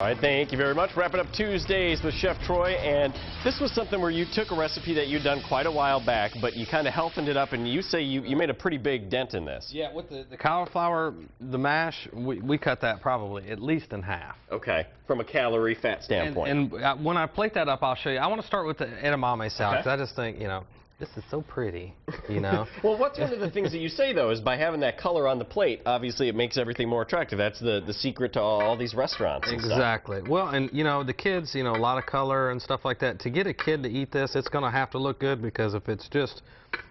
All right, thank you very much. Wrapping up Tuesdays with Chef Troy, and this was something where you took a recipe that you'd done quite a while back, but you kind of healthened it up, and you say you made a pretty big dent in this. Yeah, with the cauliflower, the mash, we cut that probably at least in half. Okay, from a calorie fat standpoint. And when I plate that up, I'll show you. I want to start with the edamame salad, because Okay. I just think, you know, this is so pretty, you know. Well, what's one of the things that you say, though, is by having that color on the plate, obviously it makes everything more attractive. That's the secret to all these restaurants and stuff. Exactly. Well, and, you know, the kids, you know, a lot of color and stuff like that. To get a kid to eat this, it's going to have to look good, because if it's just,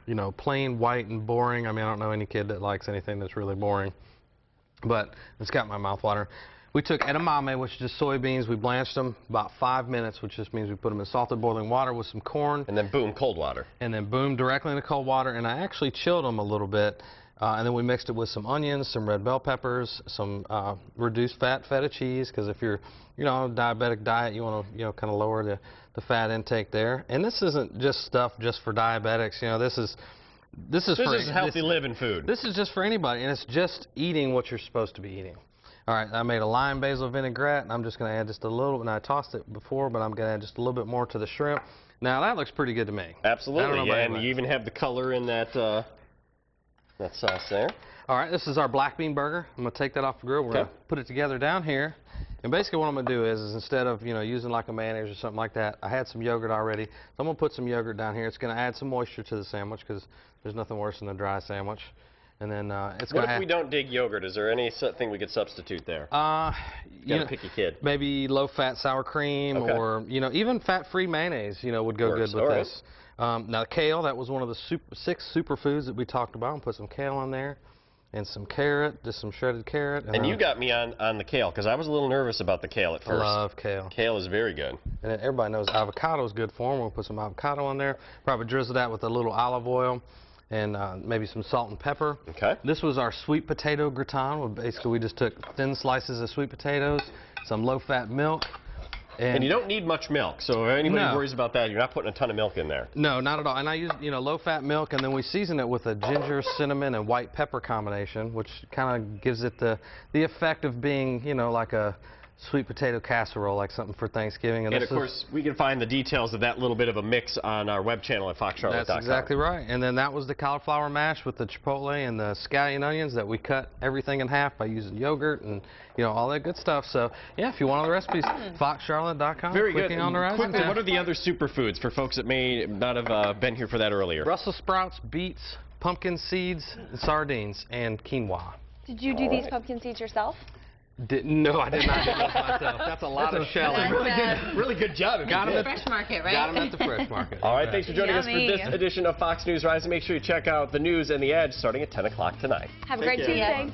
you know, plain white and boring, I mean, I don't know any kid that likes anything that's really boring. But it's got my mouth watering. We took edamame, which is just soybeans. We blanched them about 5 minutes, which just means we put them in salted boiling water with some corn. And then boom, cold water. And then boom, directly into cold water. And I actually chilled them a little bit. And then we mixed it with some onions, some red bell peppers, some reduced fat feta cheese, because if you're, you know, on a diabetic diet, you want to, you know, kind of lower the fat intake there. And this isn't just stuff just for diabetics. You know, this is healthy living food. This is just for anybody, and it's just eating what you're supposed to be eating. All right, I made a lime basil vinaigrette, and I'm just going to add just a little, and I tossed it before, but I'm going to add just a little bit more to the shrimp. Now, that looks pretty good to me. Absolutely, yeah, and you even have the color in that sauce there. All right, this is our black bean burger. I'm going to take that off the grill. We're going to put it together down here. And basically what I'm going to do is instead of, you know, using like a mayonnaise or something like that, I had some yogurt already. So I'm going to put some yogurt down here. It's going to add some moisture to the sandwich, because there's nothing worse than a dry sandwich. And then it's going to. What if we don't dig yogurt? Is there any thing we could substitute there? You gotta pick your kid. Maybe low-fat sour cream, or, you know, even fat-free mayonnaise, you know, would go good with this. Now, kale, that was one of the 6 superfoods that we talked about. I'll put some kale on there, and some carrot, just some shredded carrot. And you got me on the kale, because I was a little nervous about the kale at first. I love kale. Kale is very good. And then everybody knows avocado is good for them. We'll put some avocado on there. Probably drizzle that with a little olive oil, and maybe some salt and pepper. Okay. This was our sweet potato gratin. Basically, we just took thin slices of sweet potatoes, some low-fat milk. And you don't need much milk, so if anybody worries about that, you're not putting a ton of milk in there. No, not at all. And I use, you know, low-fat milk, and then we season it with a ginger, cinnamon, and white pepper combination, which kind of gives it the effect of being, you know, like a sweet potato casserole, like something for Thanksgiving. And of course, we can find the details of that little bit of a mix on our web channel at foxcharlotte.com. That's exactly right. And then that was the cauliflower mash with the chipotle and the scallion onions that we cut everything in half by using yogurt and, you know, all that good stuff. So, yeah, if you want all the recipes, foxcharlotte.com. Very good. On the rising Quickly, tab. what are the other superfoods for folks that may not have been here for that earlier? Brussels sprouts, beets, pumpkin seeds, sardines, and quinoa. Did you do these pumpkin seeds yourself? No, I did not do those myself. That's a lot of shelling. Really good job. Got them at the fresh market, right? Got them at the fresh market. All right, thanks for joining us for Yummy. this edition of Fox News Rising. Make sure you check out the news and the ads starting at 10 o'clock tonight. Have a great Tuesday.